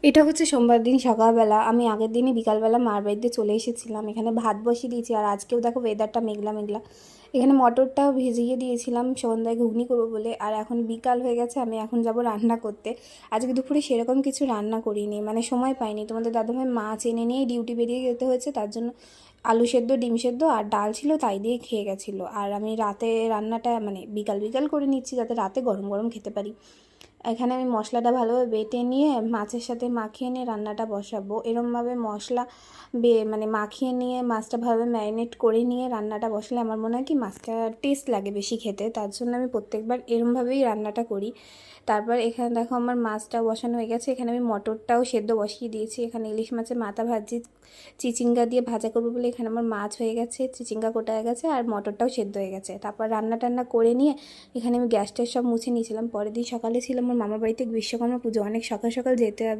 এটা হচ্ছে সোমবার দিন সকালবেলা। আমি আগের দিনই বিকালবেলা মার বাড়িতে চলে এসেছিলাম। এখানে ভাত বসিয়ে দিয়েছি, আর আজকেও দেখো ওয়েদারটা মেঘলা মেঘলা। এখানে মটরটাও ভিজিয়ে দিয়েছিলাম সন্ধ্যায় ঘুগনি করবো বলে। আর এখন বিকাল হয়ে গেছে, আমি এখন যাব রান্না করতে। আজকে দুপুরে সেরকম কিছু রান্না করিনি, মানে সময় পাইনি। তোমাদের দাদাভাই মাছ এনে নিয়ে ডিউটি বেরিয়ে যেতে হয়েছে, তার জন্য আলু সেদ্ধ, ডিম সেদ্ধ আর ডাল ছিল, তাই দিয়ে খেয়ে গেছিলো। আর আমি রাতে রান্নাটা মানে বিকাল বিকাল করে নিচ্ছি, যাতে রাতে গরম গরম খেতে পারি। এখানে আমি মশলাটা ভালোভাবে বেটে নিয়ে মাছের সাথে মাখিয়ে নিয়ে রান্নাটা বসাবো। এরমভাবে মশলা মানে মাখিয়ে নিয়ে মাছটা ভালোভাবে ম্যারিনেট করে নিয়ে রান্নাটা বসালে আমার মনে হয় কি মাছটা টেস্ট লাগে বেশি খেতে, তার জন্য আমি প্রত্যেকবার এরমভাবেই রান্নাটা করি। তারপর এখানে দেখো আমার মাছটা বসানো হয়ে গেছে। এখানে আমি মটরটাও সেদ্ধ বসিয়ে দিয়েছি। এখানে ইলিশ মাছের মাথা ভাজি চিচিঙ্গা দিয়ে ভাজা করবো বলে এখানে আমার মাছ হয়ে গেছে, চিচিঙ্গা কোটা হয়ে গেছে, আর মটরটাও সেদ্ধ হয়ে গেছে। তারপর রান্না টান্না করে নিয়ে এখানে আমি গ্যাস ট্যাস সব মুছে নিয়েছিলাম। পরের দিন সকালে ছিল আমার মামার বাড়িতে বিশ্বকর্মা পুজো, অনেক সকাল সকাল যেতে হবে।